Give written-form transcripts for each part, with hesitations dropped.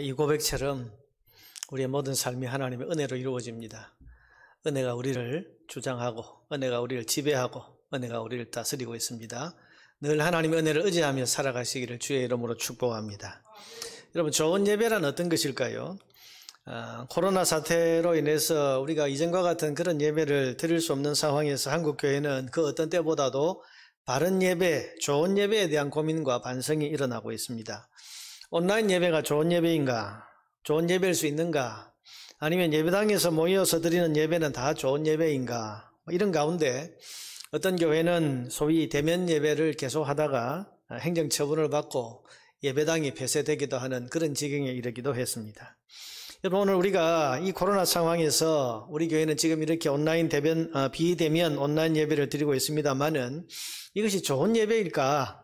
이 고백처럼 우리의 모든 삶이 하나님의 은혜로 이루어집니다. 은혜가 우리를 주장하고 은혜가 우리를 지배하고 은혜가 우리를 다스리고 있습니다. 늘 하나님의 은혜를 의지하며 살아가시기를 주의 이름으로 축복합니다. 여러분, 좋은 예배란 어떤 것일까요? 코로나 사태로 인해서 우리가 이전과 같은 그런 예배를 드릴 수 없는 상황에서 한국교회는 그 어떤 때보다도 바른 예배, 좋은 예배에 대한 고민과 반성이 일어나고 있습니다. 온라인 예배가 좋은 예배인가? 좋은 예배일 수 있는가? 아니면 예배당에서 모여서 드리는 예배는 다 좋은 예배인가? 이런 가운데 어떤 교회는 소위 대면 예배를 계속하다가 행정처분을 받고 예배당이 폐쇄되기도 하는 그런 지경에 이르기도 했습니다. 여러분, 오늘 우리가 이 코로나 상황에서 우리 교회는 지금 이렇게 온라인 비대면 온라인 예배를 드리고 있습니다만은 이것이 좋은 예배일까?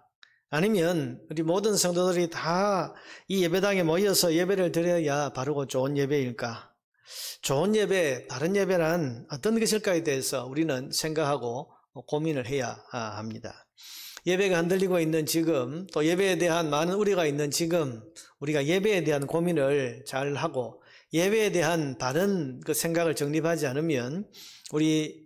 아니면 우리 모든 성도들이 다 이 예배당에 모여서 예배를 드려야 바르고 좋은 예배일까? 좋은 예배, 바른 예배란 어떤 것일까에 대해서 우리는 생각하고 고민을 해야 합니다. 예배가 흔들리고 있는 지금, 또 예배에 대한 많은 우려가 있는 지금, 우리가 예배에 대한 고민을 잘 하고 예배에 대한 바른 그 생각을 정립하지 않으면 우리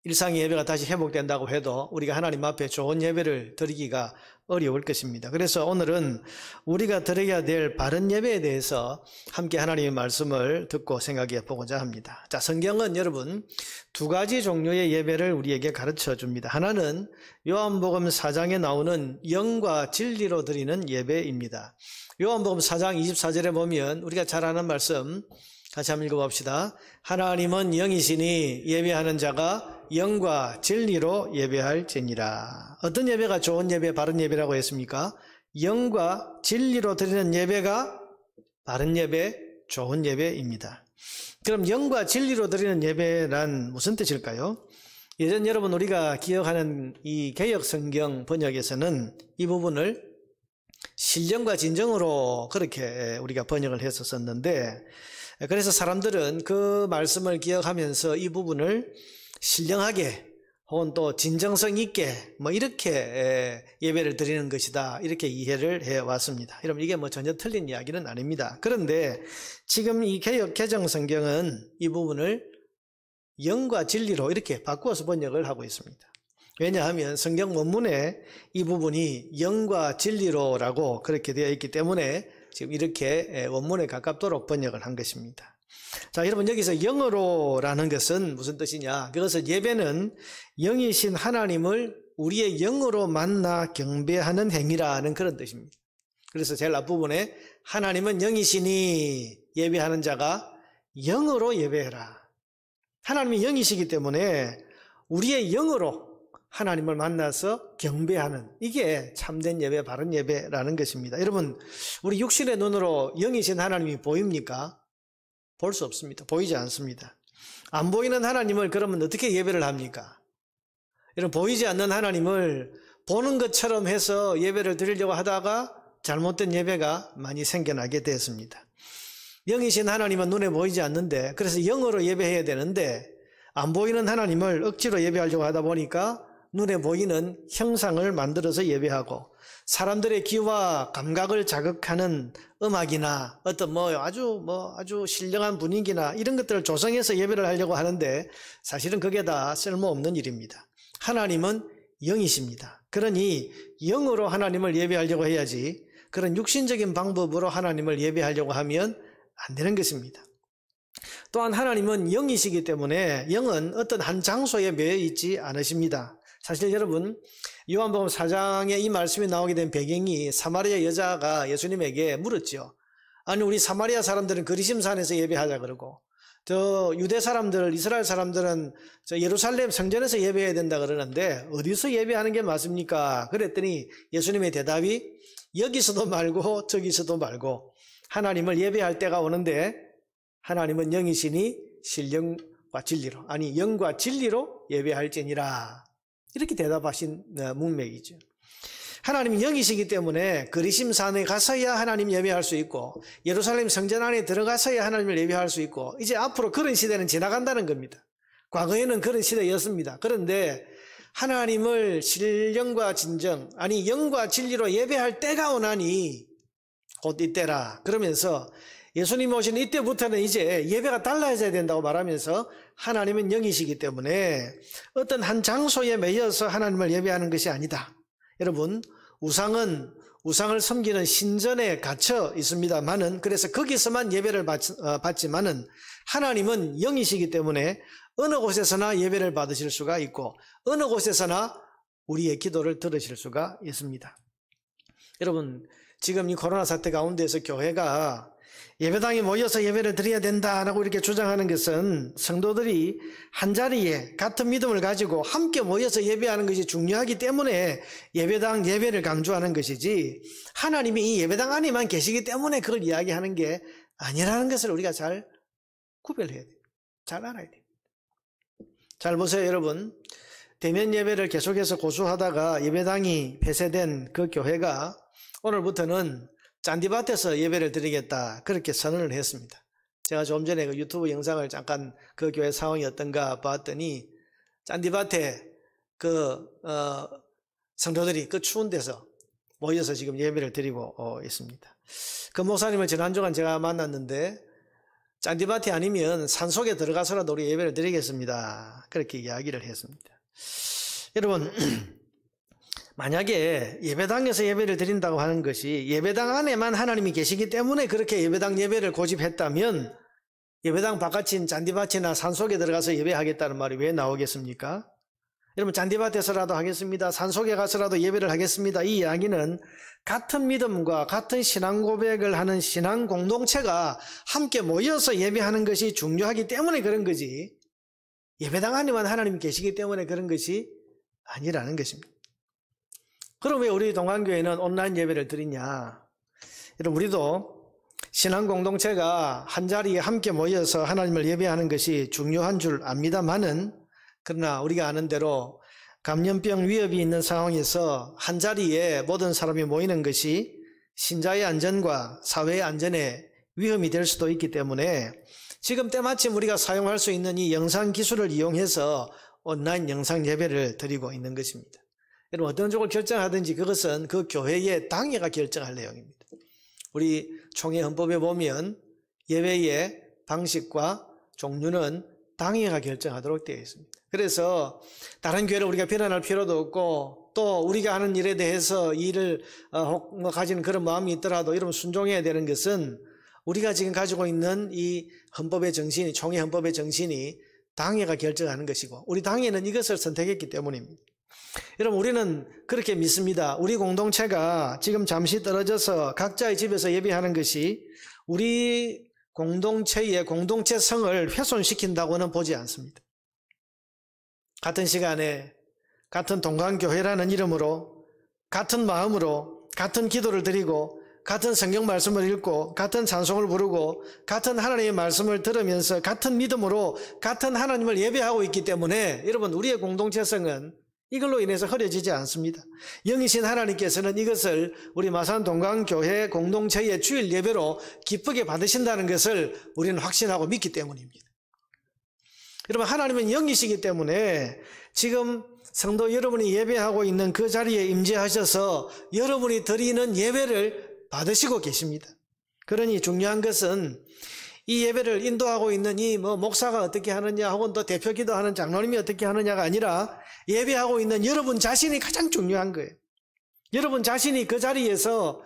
일상의 예배가 다시 회복된다고 해도 우리가 하나님 앞에 좋은 예배를 드리기가 어려울 것입니다. 그래서 오늘은 우리가 드려야 될 바른 예배에 대해서 함께 하나님의 말씀을 듣고 생각해 보고자 합니다. 자, 성경은 여러분 두 가지 종류의 예배를 우리에게 가르쳐 줍니다. 하나는 요한복음 4장에 나오는 영과 진리로 드리는 예배입니다. 요한복음 4장 24절에 보면 우리가 잘 아는 말씀 같이 한번 읽어봅시다. 하나님은 영이시니 예배하는 자가 영과 진리로 예배할지니라. 어떤 예배가 좋은 예배, 바른 예배라고 했습니까? 영과 진리로 드리는 예배가 바른 예배, 좋은 예배입니다. 그럼 영과 진리로 드리는 예배란 무슨 뜻일까요? 예전 여러분 우리가 기억하는 이 개역 성경 번역에서는 이 부분을 신령과 진정으로 그렇게 우리가 번역을 했었는데, 그래서 사람들은 그 말씀을 기억하면서 이 부분을 신령하게 혹은 또 진정성 있게 이렇게 예배를 드리는 것이다, 이렇게 이해를 해왔습니다. 여러분, 이게 전혀 틀린 이야기는 아닙니다. 그런데 지금 이 개역 개정 성경은 이 부분을 영과 진리로 이렇게 바꾸어서 번역을 하고 있습니다. 왜냐하면 성경 원문에 이 부분이 영과 진리로라고 그렇게 되어 있기 때문에 지금 이렇게 원문에 가깝도록 번역을 한 것입니다. 자, 여러분, 여기서 영으로라는 것은 무슨 뜻이냐? 그것은 예배는 영이신 하나님을 우리의 영으로 만나 경배하는 행위라는 그런 뜻입니다. 그래서 제일 앞부분에 하나님은 영이시니 예배하는 자가 영으로 예배해라. 하나님이 영이시기 때문에 우리의 영으로 하나님을 만나서 경배하는, 이게 참된 예배, 바른 예배라는 것입니다. 여러분, 우리 육신의 눈으로 영이신 하나님이 보입니까? 볼 수 없습니다. 보이지 않습니다. 안 보이는 하나님을 그러면 어떻게 예배를 합니까? 여러분, 보이지 않는 하나님을 보는 것처럼 해서 예배를 드리려고 하다가 잘못된 예배가 많이 생겨나게 됐습니다. 영이신 하나님은 눈에 보이지 않는데, 그래서 영으로 예배해야 되는데 안 보이는 하나님을 억지로 예배하려고 하다 보니까 눈에 보이는 형상을 만들어서 예배하고, 사람들의 귀와 감각을 자극하는 음악이나 어떤 아주 신령한 분위기나 이런 것들을 조성해서 예배를 하려고 하는데 사실은 그게 다 쓸모없는 일입니다. 하나님은 영이십니다. 그러니 영으로 하나님을 예배하려고 해야지, 그런 육신적인 방법으로 하나님을 예배하려고 하면 안 되는 것입니다. 또한 하나님은 영이시기 때문에 영은 어떤 한 장소에 매여 있지 않으십니다. 사실 여러분, 요한복음 4장에 이 말씀이 나오게 된 배경이 사마리아 여자가 예수님에게 물었죠. 아니, 우리 사마리아 사람들은 그리심산에서 예배하자 그러고, 저 유대 사람들, 이스라엘 사람들은 저 예루살렘 성전에서 예배해야 된다 그러는데 어디서 예배하는 게 맞습니까? 그랬더니 예수님의 대답이 여기서도 말고 저기서도 말고 하나님을 예배할 때가 오는데 하나님은 영이시니 신령과 진리로, 아니 영과 진리로 예배할지니라, 이렇게 대답하신 문맥이죠. 하나님이 영이시기 때문에 그리심산에 가서야 하나님 예배할 수 있고 예루살렘 성전 안에 들어가서야 하나님을 예배할 수 있고, 이제 앞으로 그런 시대는 지나간다는 겁니다. 과거에는 그런 시대였습니다. 그런데 하나님을 신령과 진정, 아니 영과 진리로 예배할 때가 오나니 곧 이때라. 그러면서 예수님이 오신 이때부터는 이제 예배가 달라져야 된다고 말하면서 하나님은 영이시기 때문에 어떤 한 장소에 매여서 하나님을 예배하는 것이 아니다. 여러분, 우상을 섬기는 신전에 갇혀 있습니다만은, 그래서 거기서만 예배를 받지만은 하나님은 영이시기 때문에 어느 곳에서나 예배를 받으실 수가 있고 어느 곳에서나 우리의 기도를 들으실 수가 있습니다. 여러분, 지금 이 코로나 사태 가운데서 교회가 예배당에 모여서 예배를 드려야 된다라고 이렇게 주장하는 것은 성도들이 한자리에 같은 믿음을 가지고 함께 모여서 예배하는 것이 중요하기 때문에 예배당 예배를 강조하는 것이지, 하나님이 이 예배당 안에만 계시기 때문에 그걸 이야기하는 게 아니라는 것을 우리가 잘 구별해야 돼요. 잘 알아야 돼요. 잘 보세요, 여러분. 대면 예배를 계속해서 고수하다가 예배당이 폐쇄된 그 교회가 오늘부터는 잔디밭에서 예배를 드리겠다, 그렇게 선언을 했습니다. 제가 좀 전에 그 유튜브 영상을 잠깐 그 교회 상황이 어떤가 봤더니 잔디밭에 성도들이 그 추운 데서 모여서 지금 예배를 드리고 있습니다. 그 목사님을 지난주간 제가 만났는데 잔디밭이 아니면 산속에 들어가서라도 우리 예배를 드리겠습니다, 그렇게 이야기를 했습니다. 여러분, 만약에 예배당에서 예배를 드린다고 하는 것이 예배당 안에만 하나님이 계시기 때문에 그렇게 예배당 예배를 고집했다면 예배당 바깥인 잔디밭이나 산속에 들어가서 예배하겠다는 말이 왜 나오겠습니까? 여러분, 잔디밭에서라도 하겠습니다, 산속에 가서라도 예배를 하겠습니다, 이 이야기는 같은 믿음과 같은 신앙 고백을 하는 신앙 공동체가 함께 모여서 예배하는 것이 중요하기 때문에 그런 거지, 예배당 안에만 하나님이 계시기 때문에 그런 것이 아니라는 것입니다. 그럼 왜 우리 동안교회는 온라인 예배를 드리냐? 여러분, 우리도 신앙 공동체가 한자리에 함께 모여서 하나님을 예배하는 것이 중요한 줄 압니다만은, 그러나 우리가 아는 대로 감염병 위협이 있는 상황에서 한자리에 모든 사람이 모이는 것이 신자의 안전과 사회의 안전에 위험이 될 수도 있기 때문에 지금 때마침 우리가 사용할 수 있는 이 영상 기술을 이용해서 온라인 영상 예배를 드리고 있는 것입니다. 여러분, 어떤 쪽을 결정하든지 그것은 그 교회의 당회가 결정할 내용입니다. 우리 총회 헌법에 보면 예배의 방식과 종류는 당회가 결정하도록 되어 있습니다. 그래서 다른 교회를 우리가 비난할 필요도 없고, 또 우리가 하는 일에 대해서 일을 가지는 그런 마음이 있더라도 여러분, 순종해야 되는 것은 우리가 지금 가지고 있는 이 헌법의 정신이, 총회 헌법의 정신이 당회가 결정하는 것이고 우리 당회는 이것을 선택했기 때문입니다. 여러분, 우리는 그렇게 믿습니다. 우리 공동체가 지금 잠시 떨어져서 각자의 집에서 예배하는 것이 우리 공동체의 공동체성을 훼손시킨다고는 보지 않습니다. 같은 시간에 같은 동강교회라는 이름으로 같은 마음으로 같은 기도를 드리고 같은 성경 말씀을 읽고 같은 찬송을 부르고 같은 하나님의 말씀을 들으면서 같은 믿음으로 같은 하나님을 예배하고 있기 때문에 여러분, 우리의 공동체성은 이걸로 인해서 흐려지지 않습니다. 영이신 하나님께서는 이것을 우리 마산 동강교회 공동체의 주일 예배로 기쁘게 받으신다는 것을 우리는 확신하고 믿기 때문입니다. 여러분, 하나님은 영이시기 때문에 지금 성도 여러분이 예배하고 있는 그 자리에 임재하셔서 여러분이 드리는 예배를 받으시고 계십니다. 그러니 중요한 것은 이 예배를 인도하고 있는 이 목사가 어떻게 하느냐, 혹은 또 대표 기도하는 장로님이 어떻게 하느냐가 아니라 예배하고 있는 여러분 자신이 가장 중요한 거예요. 여러분 자신이 그 자리에서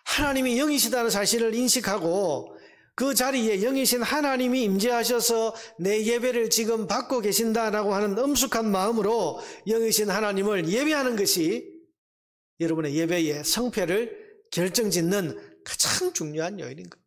하나님이 영이시다는 사실을 인식하고 그 자리에 영이신 하나님이 임재하셔서 내 예배를 지금 받고 계신다라고 하는 엄숙한 마음으로 영이신 하나님을 예배하는 것이 여러분의 예배의 성패를 결정짓는 가장 중요한 요인인 겁니다.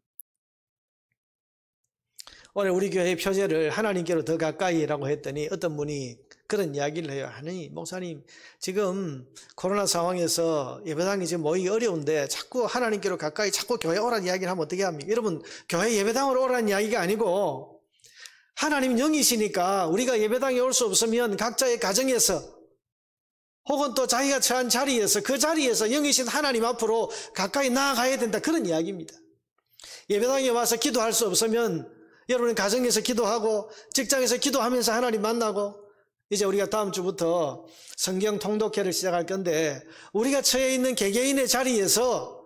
오늘 우리 교회 표제를 하나님께로 더 가까이라고 했더니 어떤 분이 그런 이야기를 해요. 아니, 목사님, 지금 코로나 상황에서 예배당이 지금 모이기 어려운데 자꾸 하나님께로 가까이 자꾸 교회 오라는 이야기를 하면 어떻게 합니까? 여러분, 교회 예배당으로 오라는 이야기가 아니고 하나님 영이시니까 우리가 예배당에 올 수 없으면 각자의 가정에서 혹은 또 자기가 처한 자리에서 그 자리에서 영이신 하나님 앞으로 가까이 나아가야 된다, 그런 이야기입니다. 예배당에 와서 기도할 수 없으면 여러분 가정에서 기도하고 직장에서 기도하면서 하나님 만나고, 이제 우리가 다음 주부터 성경 통독회를 시작할 건데 우리가 처해 있는 개개인의 자리에서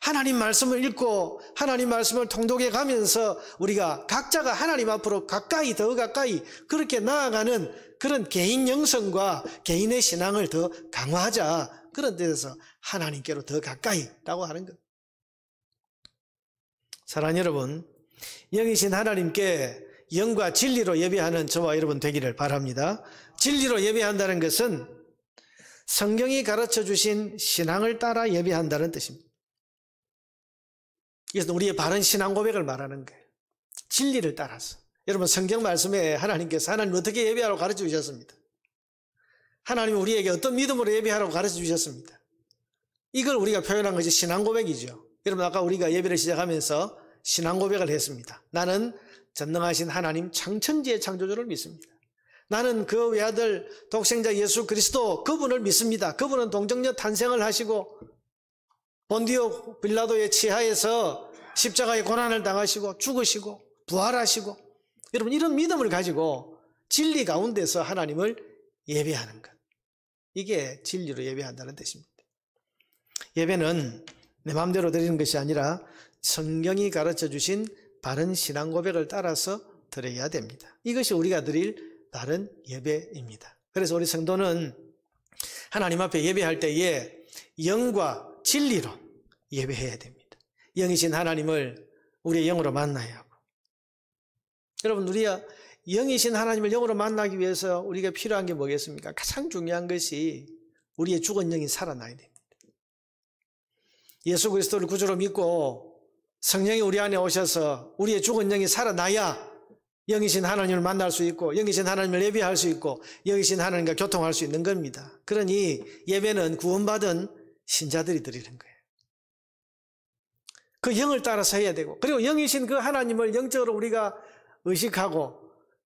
하나님 말씀을 읽고 하나님 말씀을 통독해 가면서 우리가 각자가 하나님 앞으로 가까이 더 가까이 그렇게 나아가는 그런 개인 영성과 개인의 신앙을 더 강화하자. 그런 데서 하나님께로 더 가까이라고 하는 것. 사랑하는 여러분, 영이신 하나님께 영과 진리로 예배하는 저와 여러분 되기를 바랍니다. 진리로 예배한다는 것은 성경이 가르쳐 주신 신앙을 따라 예배한다는 뜻입니다. 그래서 우리의 바른 신앙 고백을 말하는 거예요. 진리를 따라서. 여러분 성경 말씀에 하나님께서 하나님 어떻게 예배하라고 가르쳐 주셨습니다. 하나님은 우리에게 어떤 믿음으로 예배하라고 가르쳐 주셨습니다. 이걸 우리가 표현한 것이 신앙 고백이죠. 여러분 아까 우리가 예배를 시작하면서 신앙 고백을 했습니다. 나는 전능하신 하나님 창천지의 창조주를 믿습니다. 나는 그 외아들 독생자 예수 그리스도 그분을 믿습니다. 그분은 동정녀 탄생을 하시고 본디오 빌라도의 치하에서 십자가의 고난을 당하시고 죽으시고 부활하시고 여러분 이런 믿음을 가지고 진리 가운데서 하나님을 예배하는 것. 이게 진리로 예배한다는 뜻입니다. 예배는 내 마음대로 드리는 것이 아니라 성경이 가르쳐 주신 바른 신앙 고백을 따라서 드려야 됩니다. 이것이 우리가 드릴 바른 예배입니다. 그래서 우리 성도는 하나님 앞에 예배할 때에 영과 진리로 예배해야 됩니다. 영이신 하나님을 우리의 영으로 만나야 하고 여러분 우리가 영이신 하나님을 영으로 만나기 위해서 우리가 필요한 게 뭐겠습니까? 가장 중요한 것이 우리의 죽은 영이 살아나야 됩니다. 예수 그리스도를 구주로 믿고 성령이 우리 안에 오셔서 우리의 죽은 영이 살아나야 영이신 하나님을 만날 수 있고 영이신 하나님을 예배할 수 있고 영이신 하나님과 교통할 수 있는 겁니다. 그러니 예배는 구원받은 신자들이 드리는 거예요. 그 영을 따라서 해야 되고 그리고 영이신 그 하나님을 영적으로 우리가 의식하고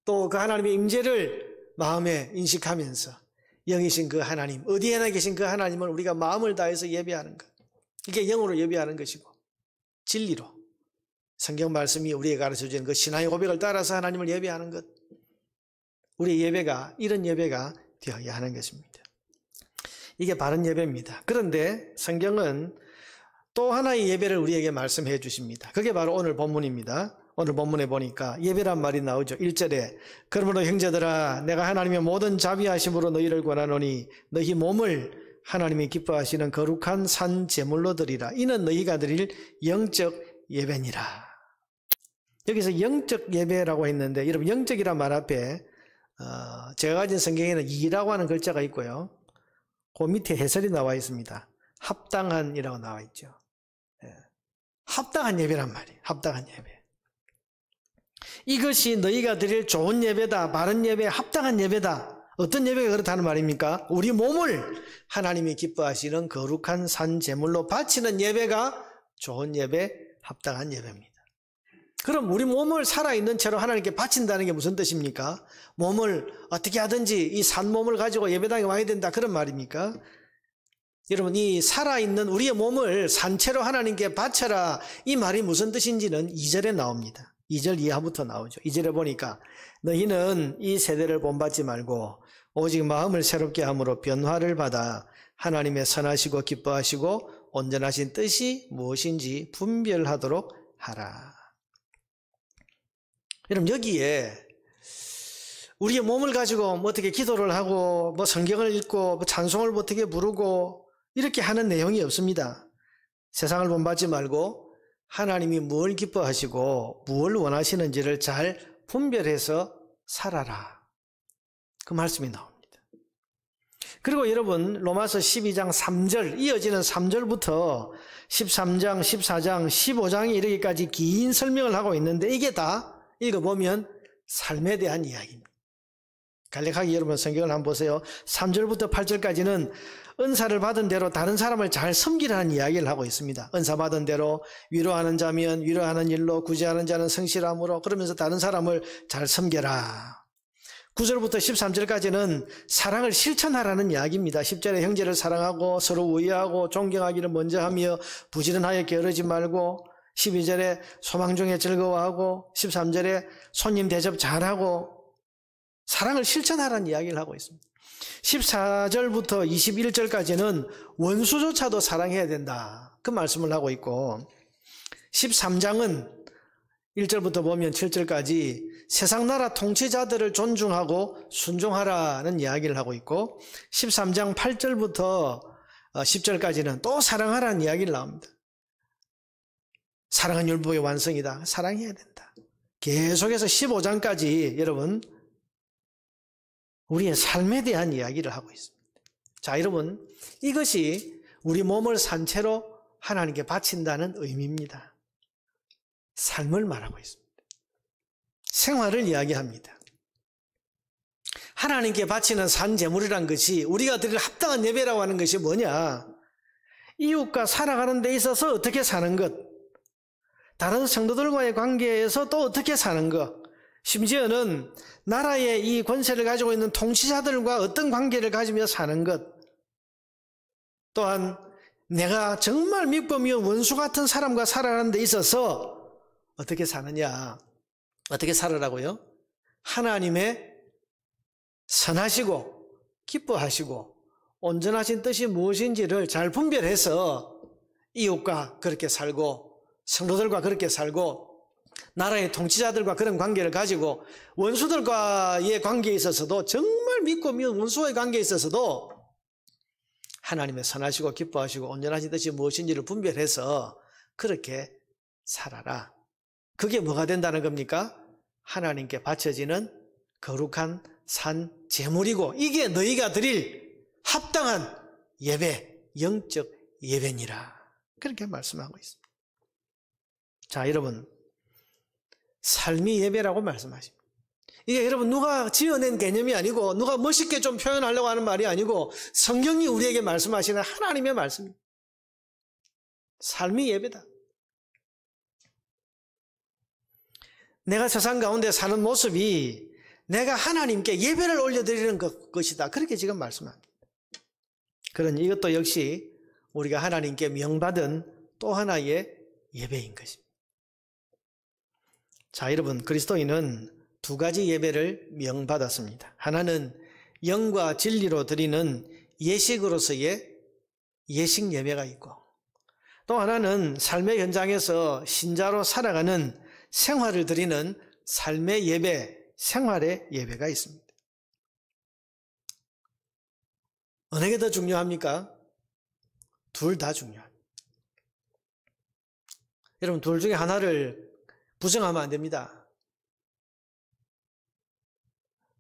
또 그 하나님의 임재를 마음에 인식하면서 영이신 그 하나님 어디에나 계신 그 하나님을 우리가 마음을 다해서 예배하는 것. 이게 영으로 예배하는 것이고 진리로 성경 말씀이 우리에게 가르쳐주는 그 신앙의 고백을 따라서 하나님을 예배하는 것. 우리의 예배가 이런 예배가 되어야 하는 것입니다. 이게 바른 예배입니다. 그런데 성경은 또 하나의 예배를 우리에게 말씀해 주십니다. 그게 바로 오늘 본문입니다. 오늘 본문에 보니까 예배란 말이 나오죠. 1절에 그러므로 형제들아 내가 하나님의 모든 자비하심으로 너희를 권하노니 너희 몸을 하나님이 기뻐하시는 거룩한 산 제물로 드리라. 이는 너희가 드릴 영적 예배니라. 여기서 영적 예배라고 했는데 여러분 영적이란 말 앞에 제가 가진 성경에는 이라고 하는 글자가 있고요. 그 밑에 해설이 나와 있습니다. 합당한이라고 나와 있죠. 합당한 예배란 말이에요. 합당한 예배. 이것이 너희가 드릴 좋은 예배다. 바른 예배, 합당한 예배다. 어떤 예배가 그렇다는 말입니까? 우리 몸을 하나님이 기뻐하시는 거룩한 산 제물로 바치는 예배가 좋은 예배, 합당한 예배입니다. 그럼 우리 몸을 살아있는 채로 하나님께 바친다는 게 무슨 뜻입니까? 몸을 어떻게 하든지 이 산 몸을 가지고 예배당에 와야 된다 그런 말입니까? 여러분 이 살아있는 우리의 몸을 산채로 하나님께 바쳐라 이 말이 무슨 뜻인지는 2절에 나옵니다. 2절 이하부터 나오죠. 2절에 보니까 너희는 이 세대를 본받지 말고 오직 마음을 새롭게 함으로 변화를 받아 하나님의 선하시고 기뻐하시고 온전하신 뜻이 무엇인지 분별하도록 하라. 여러분 여기에 우리의 몸을 가지고 뭐 어떻게 기도를 하고 뭐 성경을 읽고 뭐 찬송을 어떻게 부르고 이렇게 하는 내용이 없습니다. 세상을 본받지 말고 하나님이 뭘 기뻐하시고 뭘 원하시는지를 잘 분별해서 살아라. 그 말씀이 나옵니다. 그리고 여러분 로마서 12장 3절 이어지는 3절부터 13장, 14장, 15장에 이르기까지 긴 설명을 하고 있는데 이게 다 읽어보면 삶에 대한 이야기입니다. 간략하게 여러분 성경을 한번 보세요. 3절부터 8절까지는 은사를 받은 대로 다른 사람을 잘 섬기라는 이야기를 하고 있습니다. 은사 받은 대로 위로하는 자면 위로하는 일로 구제하는 자는 성실함으로 그러면서 다른 사람을 잘 섬겨라. 9절부터 13절까지는 사랑을 실천하라는 이야기입니다. 10절에 형제를 사랑하고 서로 우애하고 존경하기를 먼저 하며 부지런하여 게으르지 말고 12절에 소망 중에 즐거워하고 13절에 손님 대접 잘하고 사랑을 실천하라는 이야기를 하고 있습니다. 14절부터 21절까지는 원수조차도 사랑해야 된다. 그 말씀을 하고 있고 13장은 1절부터 보면 7절까지 세상 나라 통치자들을 존중하고 순종하라는 이야기를 하고 있고 13장 8절부터 10절까지는 또 사랑하라는 이야기를 나옵니다. 사랑은 율법의 완성이다. 사랑해야 된다. 계속해서 15장까지 여러분 우리의 삶에 대한 이야기를 하고 있습니다. 자, 여러분 이것이 우리 몸을 산채로 하나님께 바친다는 의미입니다. 삶을 말하고 있습니다. 생활을 이야기합니다. 하나님께 바치는 산제물이란 것이 우리가 드릴 합당한 예배라고 하는 것이 뭐냐? 이웃과 살아가는 데 있어서 어떻게 사는 것, 다른 성도들과의 관계에서 또 어떻게 사는 것, 심지어는 나라의 이 권세를 가지고 있는 통치자들과 어떤 관계를 가지며 사는 것, 또한 내가 정말 믿고 미운 원수 같은 사람과 살아가는 데 있어서 어떻게 사느냐, 어떻게 살아라고요? 하나님의 선하시고 기뻐하시고 온전하신 뜻이 무엇인지를 잘 분별해서 이웃과 그렇게 살고 성도들과 그렇게 살고 나라의 통치자들과 그런 관계를 가지고 원수들과의 관계에 있어서도 정말 믿고 미운 원수와의 관계에 있어서도 하나님의 선하시고 기뻐하시고 온전하신 뜻이 무엇인지를 분별해서 그렇게 살아라. 그게 뭐가 된다는 겁니까? 하나님께 바쳐지는 거룩한 산 제물이고 이게 너희가 드릴 합당한 예배, 영적 예배니라. 그렇게 말씀하고 있습니다. 자, 여러분 삶이 예배라고 말씀하십니다. 이게 여러분 누가 지어낸 개념이 아니고 누가 멋있게 좀 표현하려고 하는 말이 아니고 성경이 우리에게 말씀하시는 하나님의 말씀입니다. 삶이 예배다. 내가 세상 가운데 사는 모습이 내가 하나님께 예배를 올려드리는 것이다. 그렇게 지금 말씀합니다. 그러니 이것도 역시 우리가 하나님께 명받은 또 하나의 예배인 것입니다. 자, 여러분 그리스도인은 두 가지 예배를 명받았습니다. 하나는 영과 진리로 드리는 예식으로서의 예식 예배가 있고 또 하나는 삶의 현장에서 신자로 살아가는 생활을 드리는 삶의 예배, 생활의 예배가 있습니다. 어느 게 더 중요합니까? 둘 다 중요합니다. 여러분 둘 중에 하나를 부정하면 안 됩니다.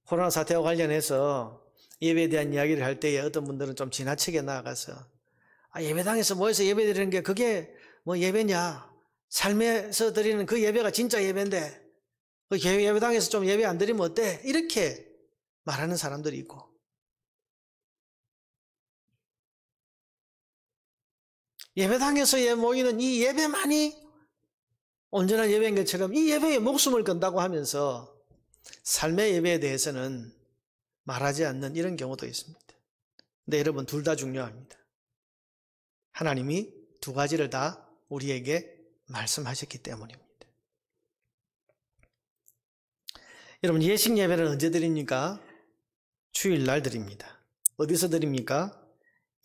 코로나 사태와 관련해서 예배에 대한 이야기를 할 때에 어떤 분들은 좀 지나치게 나아가서 예배당에서 모여서 예배드리는 게 그게 뭐 예배냐, 삶에서 드리는 그 예배가 진짜 예배인데 그 예배당에서 좀 예배 안 드리면 어때? 이렇게 말하는 사람들이 있고 예배당에서 모이는 이 예배만이 온전한 예배인 것처럼 이 예배에 목숨을 건다고 하면서 삶의 예배에 대해서는 말하지 않는 이런 경우도 있습니다. 근데 여러분 둘 다 중요합니다. 하나님이 두 가지를 다 우리에게 말씀하셨기 때문입니다. 여러분 예식 예배는 언제 드립니까? 주일날 드립니다. 어디서 드립니까?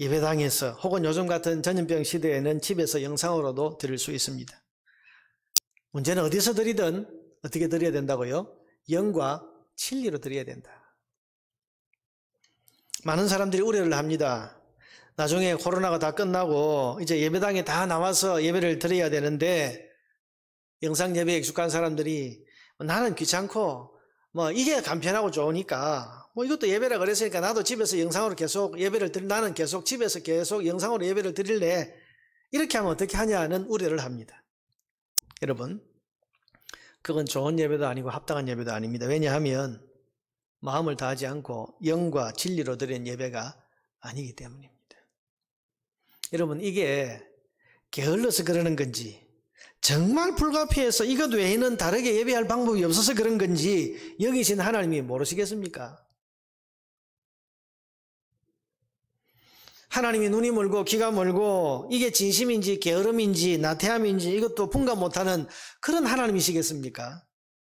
예배당에서 혹은 요즘 같은 전염병 시대에는 집에서 영상으로도 드릴 수 있습니다. 문제는 어디서 드리든 어떻게 드려야 된다고요? 영과 진리로 드려야 된다. 많은 사람들이 우려를 합니다. 나중에 코로나가 다 끝나고 이제 예배당에 다 나와서 예배를 드려야 되는데 영상 예배에 익숙한 사람들이 나는 귀찮고 이게 간편하고 좋으니까 이것도 예배라 그랬으니까 나도 집에서 영상으로 계속 예배를 나는 계속 집에서 계속 영상으로 예배를 드릴래. 이렇게 하면 어떻게 하냐는 우려를 합니다. 여러분 그건 좋은 예배도 아니고 합당한 예배도 아닙니다. 왜냐하면 마음을 다하지 않고 영과 진리로 드리는 예배가 아니기 때문입니다. 여러분 이게 게을러서 그러는 건지 정말 불가피해서 이것 외에는 다르게 예배할 방법이 없어서 그런 건지 여기신 하나님이 모르시겠습니까? 하나님이 눈이 멀고 귀가 멀고 이게 진심인지 게으름인지 나태함인지 이것도 분간 못하는 그런 하나님이시겠습니까?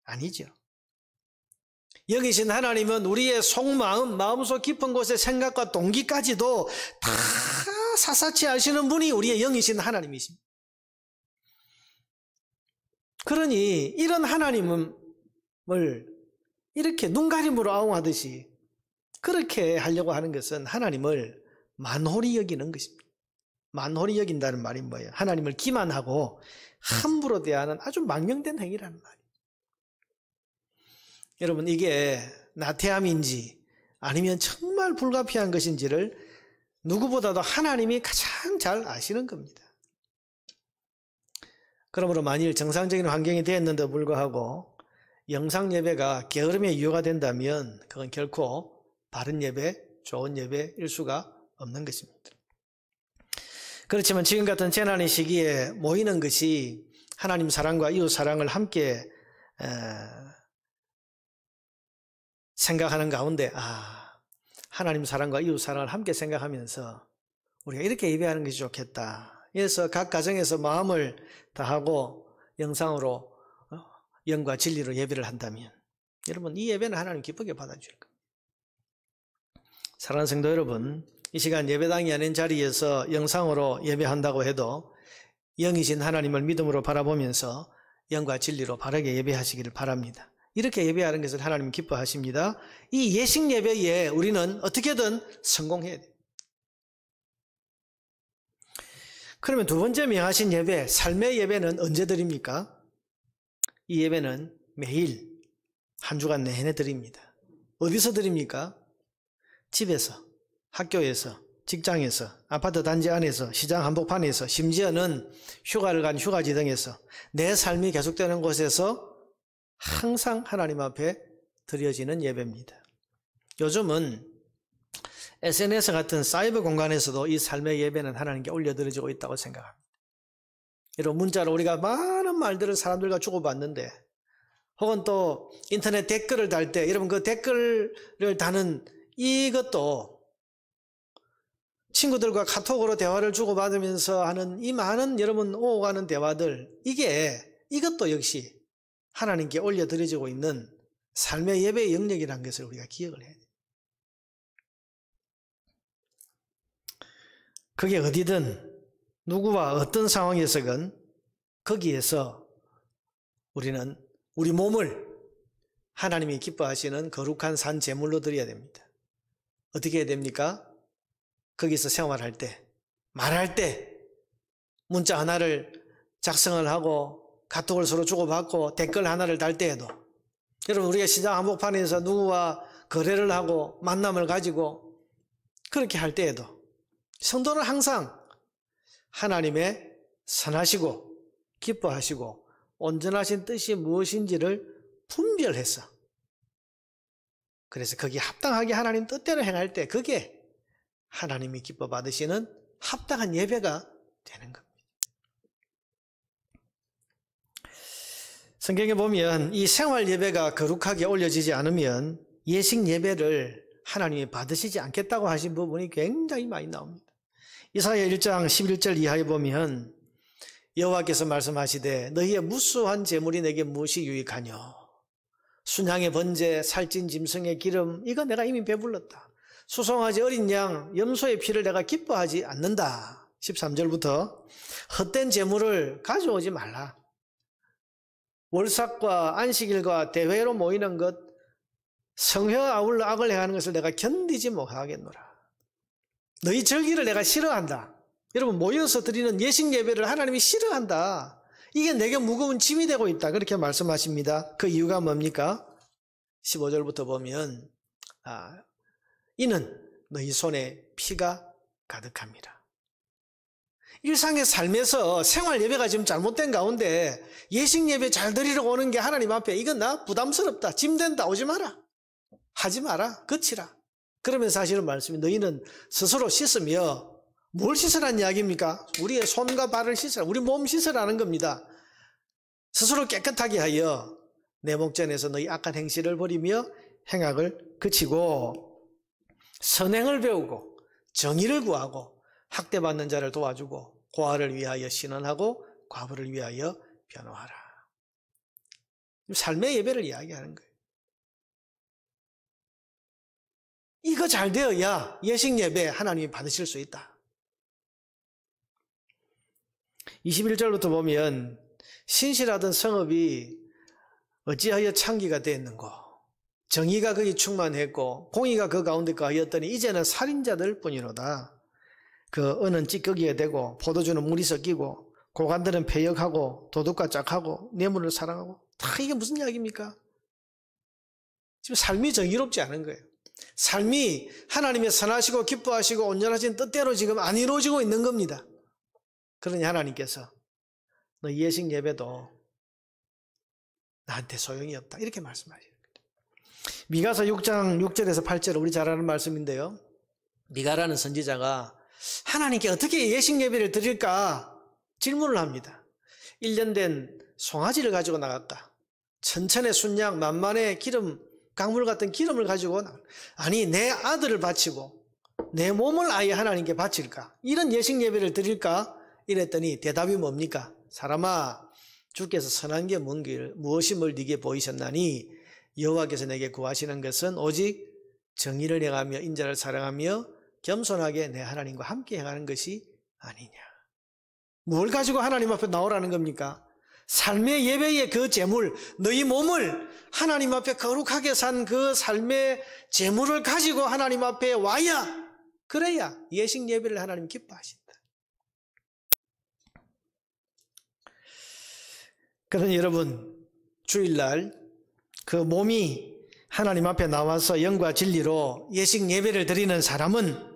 아니죠. 여기신 하나님은 우리의 속마음, 마음속 깊은 곳의 생각과 동기까지도 다 사사치 아시는 분이 우리의 영이신 하나님이십니다. 그러니 이런 하나님을 이렇게 눈가림으로 아웅하듯이 그렇게 하려고 하는 것은 하나님을 만홀히 여기는 것입니다. 만홀히 여긴다는 말이 뭐예요? 하나님을 기만하고 함부로 대하는 아주 망령된 행위라는 말이에요. 여러분, 이게 나태함인지 아니면 정말 불가피한 것인지를 누구보다도 하나님이 가장 잘 아시는 겁니다. 그러므로 만일 정상적인 환경이 되었는데도 불구하고 영상 예배가 게으름의 이유가 된다면 그건 결코 바른 예배, 좋은 예배일 수가 없는 것입니다. 그렇지만 지금 같은 재난의 시기에 모이는 것이 하나님 사랑과 이웃 사랑을 함께 생각하는 가운데 하나님 사랑과 이웃 사랑을 함께 생각하면서 우리가 이렇게 예배하는 것이 좋겠다. 그래서 각 가정에서 마음을 다하고 영상으로 영과 진리로 예배를 한다면 여러분, 이 예배는 하나님 기쁘게 받아줄 겁니다. 사랑하는 성도 여러분, 이 시간 예배당이 아닌 자리에서 영상으로 예배한다고 해도 영이신 하나님을 믿음으로 바라보면서 영과 진리로 바르게 예배하시기를 바랍니다. 이렇게 예배하는 것을 하나님 기뻐하십니다. 이 예식 예배에 우리는 어떻게든 성공해야 돼요. 그러면 두 번째 명하신 예배, 삶의 예배는 언제 드립니까? 이 예배는 매일 한 주간 내내 드립니다. 어디서 드립니까? 집에서, 학교에서, 직장에서, 아파트 단지 안에서, 시장 한복판에서, 심지어는 휴가를 간 휴가지 등에서 내 삶이 계속되는 곳에서 항상 하나님 앞에 드려지는 예배입니다. 요즘은 SNS 같은 사이버 공간에서도 이 삶의 예배는 하나님께 올려드려지고 있다고 생각합니다. 이런 문자로 우리가 많은 말들을 사람들과 주고받는데, 혹은 또 인터넷 댓글을 달 때 여러분 그 댓글을 다는 이것도 친구들과 카톡으로 대화를 주고받으면서 하는 이 많은 여러분 오가는 대화들, 이것도 역시 하나님께 올려드려지고 있는 삶의 예배의 영역이라는 것을 우리가 기억을 해야 돼요. 그게 어디든 누구와 어떤 상황에서건 거기에서 우리는 우리 몸을 하나님이 기뻐하시는 거룩한 산 제물로 드려야 됩니다. 어떻게 해야 됩니까? 거기서 생활할 때, 말할 때, 문자 하나를 작성을 하고 카톡을 서로 주고받고 댓글 하나를 달 때에도, 여러분 우리가 시장 한복판에서 누구와 거래를 하고 만남을 가지고 그렇게 할 때에도 성도는 항상 하나님의 선하시고 기뻐하시고 온전하신 뜻이 무엇인지를 분별해서, 그래서 거기에 합당하게 하나님 뜻대로 행할 때 그게 하나님이 기뻐 받으시는 합당한 예배가 되는 겁니다. 성경에 보면 이 생활 예배가 거룩하게 올려지지 않으면 예식 예배를 하나님이 받으시지 않겠다고 하신 부분이 굉장히 많이 나옵니다. 이사야 1장 11절 이하에 보면 여호와께서 말씀하시되 너희의 무수한 제물이 내게 무엇이 유익하뇨? 순양의 번제, 살찐 짐승의 기름, 이거 내가 이미 배불렀다. 수송아지 어린 양, 염소의 피를 내가 기뻐하지 않는다. 13절부터 헛된 제물을 가져오지 말라. 월삭과 안식일과 대회로 모이는 것, 성회 아울러 악을 행하는 것을 내가 견디지 못하겠노라. 너희 절기를 내가 싫어한다. 여러분, 모여서 드리는 예식 예배를 하나님이 싫어한다. 이게 내게 무거운 짐이 되고 있다. 그렇게 말씀하십니다. 그 이유가 뭡니까? 15절부터 보면 이는 너희 손에 피가 가득합니다. 일상의 삶에서 생활 예배가 지금 잘못된 가운데 예식 예배 잘 드리려고 오는 게 하나님 앞에 이건 나 부담스럽다, 짐된다, 오지 마라, 하지 마라, 그치라. 그러면 사실은 말씀이 너희는 스스로 씻으며, 뭘 씻으라는 이야기입니까? 우리의 손과 발을 씻으라, 우리 몸 씻으라는 겁니다. 스스로 깨끗하게 하여 내 목전에서 너희 악한 행실을 버리며 행악을 그치고 선행을 배우고 정의를 구하고 학대받는 자를 도와주고 고아를 위하여 신원하고 과부를 위하여 변호하라. 삶의 예배를 이야기하는 거예요. 이거 잘 되어야 예식 예배 하나님이 받으실 수 있다. 21절부터 보면 신실하던 성읍이 어찌하여 창기가 되었는고 정의가 거기 충만했고 공의가 그 가운데 거하였더니 이제는 살인자들 뿐이로다. 그 은은 찌꺼기가 되고 포도주는 물이 섞이고 고관들은 패역하고 도둑과 짝하고 뇌물을 사랑하고 다 이게 무슨 이야기입니까? 지금 삶이 정의롭지 않은 거예요. 삶이 하나님의 선하시고 기뻐하시고 온전하신 뜻대로 지금 안 이루어지고 있는 겁니다. 그러니 하나님께서 너 예식 예배도 나한테 소용이 없다 이렇게 말씀하시는 거죠. 미가서 6장 6절에서 8절 우리 잘 아는 말씀인데요. 미가라는 선지자가 하나님께 어떻게 예식 예배를 드릴까 질문을 합니다. 1년 된 송아지를 가지고 나갔다. 천천의 순양 만만의 기름 강물 같은 기름을 가지고 아니 내 아들을 바치고 내 몸을 아예 하나님께 바칠까 이런 예식 예배를 드릴까 이랬더니 대답이 뭡니까? 사람아 주께서 선한 게 무엇임을 네게 보이셨나니 여호와께서 내게 구하시는 것은 오직 정의를 행하며 인자를 사랑하며 겸손하게 내 하나님과 함께 행하는 것이 아니냐. 뭘 가지고 하나님 앞에 나오라는 겁니까? 삶의 예배의 그 제물, 너희 몸을 하나님 앞에 거룩하게 산 그 삶의 제물을 가지고 하나님 앞에 와야 그래야 예식 예배를 하나님 기뻐하신다. 그러니 여러분 주일날 그 몸이 하나님 앞에 나와서 영과 진리로 예식 예배를 드리는 사람은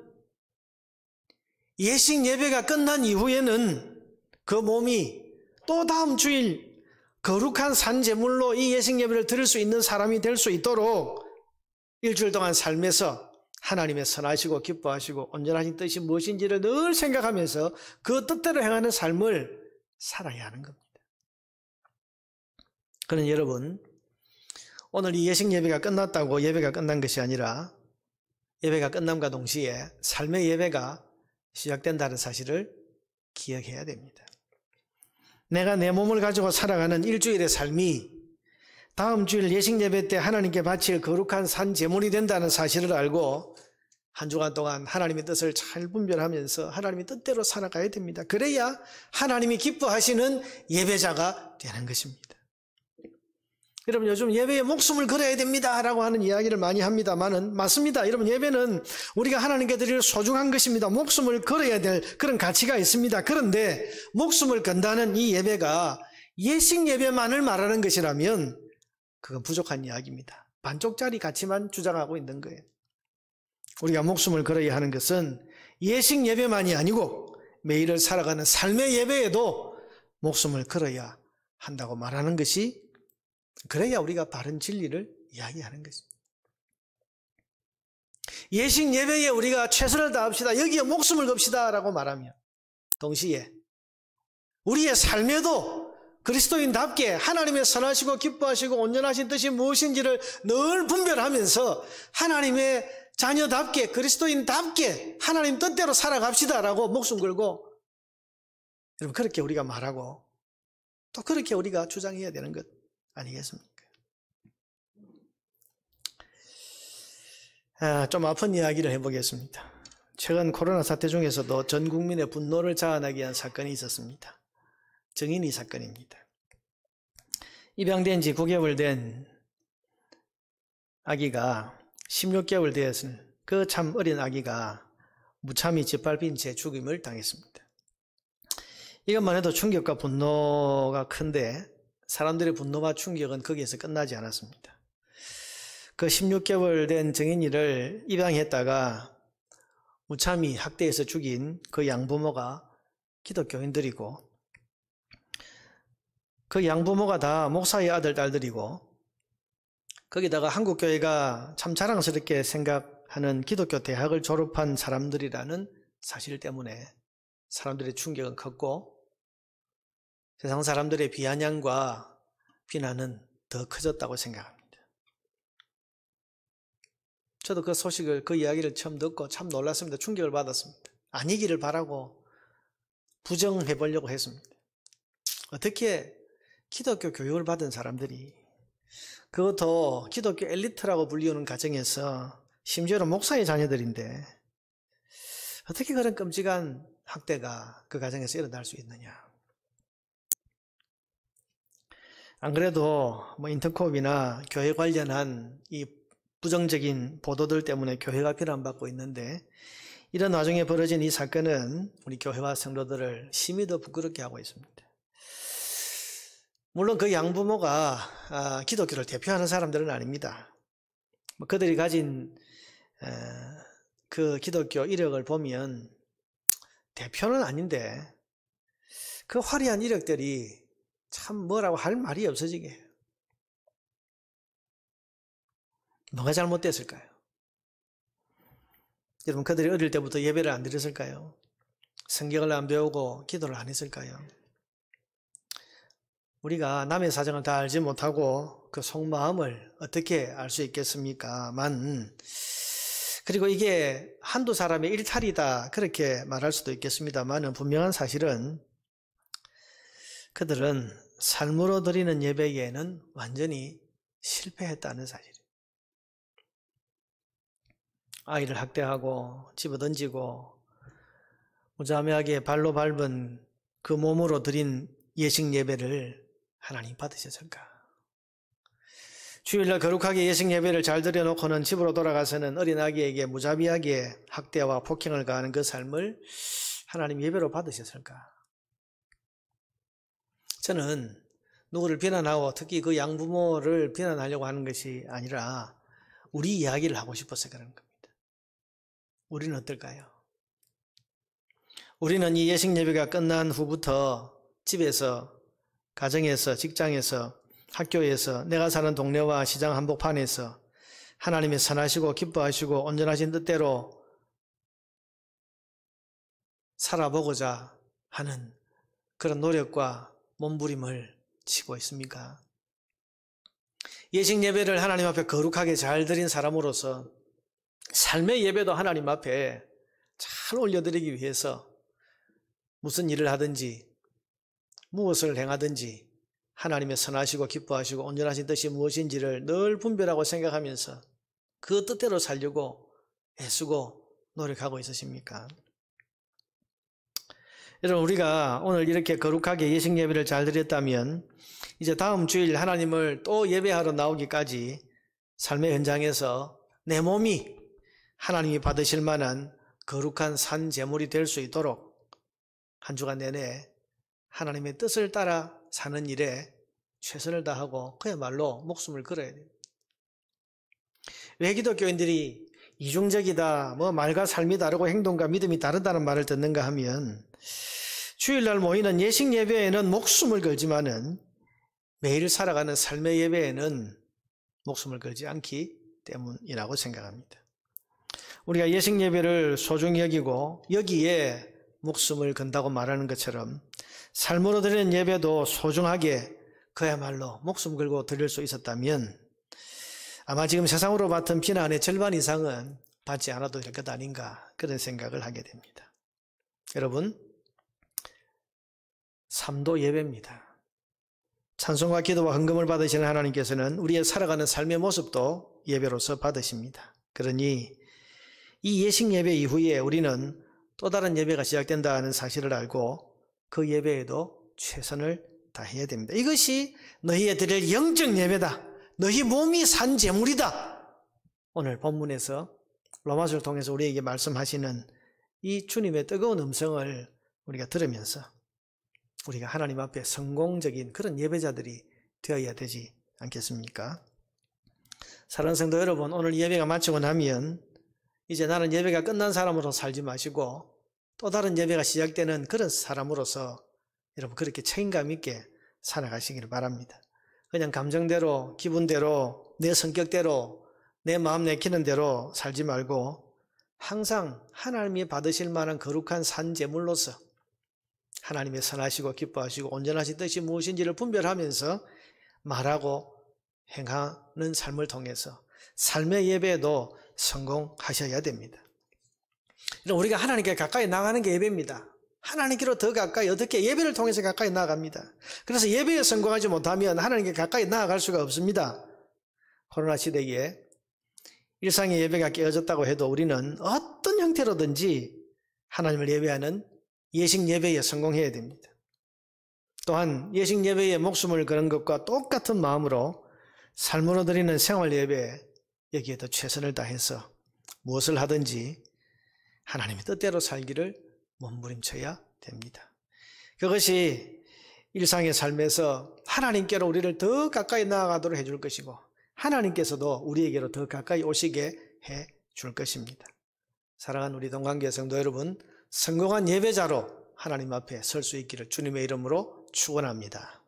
예식 예배가 끝난 이후에는 그 몸이 또 다음 주일 거룩한 산제물로 이 예식 예배를 드릴 수 있는 사람이 될 수 있도록 일주일 동안 삶에서 하나님의 선하시고 기뻐하시고 온전하신 뜻이 무엇인지를 늘 생각하면서 그 뜻대로 행하는 삶을 살아야 하는 겁니다. 그러니 여러분 오늘 이 예식 예배가 끝났다고 예배가 끝난 것이 아니라 예배가 끝남과 동시에 삶의 예배가 시작된다는 사실을 기억해야 됩니다. 내가 내 몸을 가지고 살아가는 일주일의 삶이 다음 주일 예식 예배 때 하나님께 바칠 거룩한 산 제물이 된다는 사실을 알고 한 주간 동안 하나님의 뜻을 잘 분별하면서 하나님의 뜻대로 살아가야 됩니다. 그래야 하나님이 기뻐하시는 예배자가 되는 것입니다. 여러분 요즘 예배에 목숨을 걸어야 됩니다 라고 하는 이야기를 많이 합니다만은 맞습니다. 여러분 예배는 우리가 하나님께 드릴 소중한 것입니다. 목숨을 걸어야 될 그런 가치가 있습니다. 그런데 목숨을 건다는 이 예배가 예식 예배만을 말하는 것이라면 그건 부족한 이야기입니다. 반쪽짜리 가치만 주장하고 있는 거예요. 우리가 목숨을 걸어야 하는 것은 예식 예배만이 아니고 매일을 살아가는 삶의 예배에도 목숨을 걸어야 한다고 말하는 것이 그래야 우리가 바른 진리를 이야기하는 것입니다. 예식 예배에 우리가 최선을 다합시다. 여기에 목숨을 겁시다 라고 말하면 동시에 우리의 삶에도 그리스도인답게 하나님의 선하시고 기뻐하시고 온전하신 뜻이 무엇인지를 늘 분별하면서 하나님의 자녀답게 그리스도인답게 하나님 뜻대로 살아갑시다 라고 목숨 걸고 여러분 그렇게 우리가 말하고 또 그렇게 우리가 주장해야 되는 것 아니겠습니까? 좀 아픈 이야기를 해보겠습니다. 최근 코로나 사태 중에서도 전 국민의 분노를 자아나게 한 사건이 있었습니다. 정인이 사건입니다. 입양된 지 9개월 된 아기가 16개월 되었은 그 참 어린 아기가 무참히 짓밟힌 채 죽임을 당했습니다. 이것만 해도 충격과 분노가 큰데 사람들의 분노와 충격은 거기에서 끝나지 않았습니다. 그 16개월 된 정인이를 입양했다가 무참히 학대해서 죽인 그 양부모가 기독교인들이고 그 양부모가 다 목사의 아들, 딸들이고 거기다가 한국교회가 참 자랑스럽게 생각하는 기독교 대학을 졸업한 사람들이라는 사실 때문에 사람들의 충격은 컸고 세상 사람들의 비아냥과 비난은 더 커졌다고 생각합니다. 저도 그 소식을, 그 이야기를 처음 듣고 참 놀랐습니다. 충격을 받았습니다. 아니기를 바라고 부정해 보려고 했습니다. 어떻게 기독교 교육을 받은 사람들이 그것도 기독교 엘리트라고 불리우는 가정에서 심지어는 목사의 자녀들인데 어떻게 그런 끔찍한 학대가 그 가정에서 일어날 수 있느냐. 안 그래도 인터콥이나 교회 관련한 이 부정적인 보도들 때문에 교회가 비난받고 있는데, 이런 와중에 벌어진 이 사건은 우리 교회와 성도들을 심히 더 부끄럽게 하고 있습니다. 물론 그 양부모가 기독교를 대표하는 사람들은 아닙니다. 그들이 가진 그 기독교 이력을 보면 대표는 아닌데 그 화려한 이력들이 참 뭐라고 할 말이 없어지게 해요. 뭐가 잘못됐을까요? 여러분, 그들이 어릴 때부터 예배를 안 드렸을까요? 성경을 안 배우고 기도를 안 했을까요? 우리가 남의 사정을 다 알지 못하고 그 속마음을 어떻게 알 수 있겠습니까만, 그리고 이게 한두 사람의 일탈이다 그렇게 말할 수도 있겠습니다만, 분명한 사실은 그들은 삶으로 드리는 예배에는 완전히 실패했다는 사실이에요. 아이를 학대하고 집어던지고 무자매하게 발로 밟은 그 몸으로 드린 예식 예배를 하나님 받으셨을까? 주일날 거룩하게 예식 예배를 잘 드려놓고는 집으로 돌아가서는 어린아기에게 무자비하게 학대와 폭행을 가하는 그 삶을 하나님 예배로 받으셨을까? 저는 누구를 비난하고 특히 그 양부모를 비난하려고 하는 것이 아니라 우리 이야기를 하고 싶어서 그런 겁니다. 우리는 어떨까요? 우리는 이 예식 예배가 끝난 후부터 집에서, 가정에서, 직장에서, 학교에서, 내가 사는 동네와 시장 한복판에서 하나님의 선하시고 기뻐하시고 온전하신 뜻대로 살아보고자 하는 그런 노력과 몸부림을 치고 있습니까? 예식 예배를 하나님 앞에 거룩하게 잘 드린 사람으로서 삶의 예배도 하나님 앞에 잘 올려드리기 위해서 무슨 일을 하든지 무엇을 행하든지 하나님의 선하시고 기뻐하시고 온전하신 뜻이 무엇인지를 늘 분별하고 생각하면서 그 뜻대로 살려고 애쓰고 노력하고 있으십니까? 여러분, 우리가 오늘 이렇게 거룩하게 예식 예배를 잘 드렸다면 이제 다음 주일 하나님을 또 예배하러 나오기까지 삶의 현장에서 내 몸이 하나님이 받으실 만한 거룩한 산 제물이 될 수 있도록 한 주간 내내 하나님의 뜻을 따라 사는 일에 최선을 다하고 그야말로 목숨을 걸어야 돼요. 왜 기독교인들이 이중적이다, 말과 삶이 다르고 행동과 믿음이 다르다는 말을 듣는가 하면, 주일날 모이는 예식 예배에는 목숨을 걸지만은 매일 살아가는 삶의 예배에는 목숨을 걸지 않기 때문이라고 생각합니다. 우리가 예식 예배를 소중히 여기고 여기에 목숨을 건다고 말하는 것처럼 삶으로 드리는 예배도 소중하게 그야말로 목숨 걸고 드릴 수 있었다면 아마 지금 세상으로 받은 비난의 절반 이상은 받지 않아도 될 것 아닌가, 그런 생각을 하게 됩니다. 여러분, 삶도 예배입니다. 찬송과 기도와 헌금을 받으시는 하나님께서는 우리의 살아가는 삶의 모습도 예배로서 받으십니다. 그러니 이 예식 예배 이후에 우리는 또 다른 예배가 시작된다는 사실을 알고 그 예배에도 최선을 다해야 됩니다. 이것이 너희의 드릴 영적 예배다. 너희 몸이 산 제물이다. 오늘 본문에서 로마서를 통해서 우리에게 말씀하시는 이 주님의 뜨거운 음성을 우리가 들으면서 우리가 하나님 앞에 성공적인 그런 예배자들이 되어야 되지 않겠습니까? 사랑하는 성도 여러분, 오늘 예배가 마치고 나면 이제 나는 예배가 끝난 사람으로 살지 마시고 또 다른 예배가 시작되는 그런 사람으로서 여러분 그렇게 책임감 있게 살아가시기를 바랍니다. 그냥 감정대로, 기분대로, 내 성격대로, 내 마음 내키는 대로 살지 말고 항상 하나님이 받으실 만한 거룩한 산 제물로서 하나님의 선하시고 기뻐하시고 온전하신 뜻이 무엇인지를 분별하면서 말하고 행하는 삶을 통해서 삶의 예배에도 성공하셔야 됩니다. 우리가 하나님께 가까이 나가는 게 예배입니다. 하나님께로 더 가까이, 어떻게 예배를 통해서 가까이 나아갑니다. 그래서 예배에 성공하지 못하면 하나님께 가까이 나아갈 수가 없습니다. 코로나 시대에 일상의 예배가 깨어졌다고 해도 우리는 어떤 형태로든지 하나님을 예배하는 예식 예배에 성공해야 됩니다. 또한 예식 예배에 목숨을 거는 것과 똑같은 마음으로 삶으로 드리는 생활 예배, 여기에도 최선을 다해서 무엇을 하든지 하나님의 뜻대로 살기를 몸부림쳐야 됩니다. 그것이 일상의 삶에서 하나님께로 우리를 더 가까이 나아가도록 해줄 것이고 하나님께서도 우리에게로 더 가까이 오시게 해줄 것입니다. 사랑하는 우리 동관교회 성도 여러분, 성공한 예배자로 하나님 앞에 설 수 있기를 주님의 이름으로 축원합니다.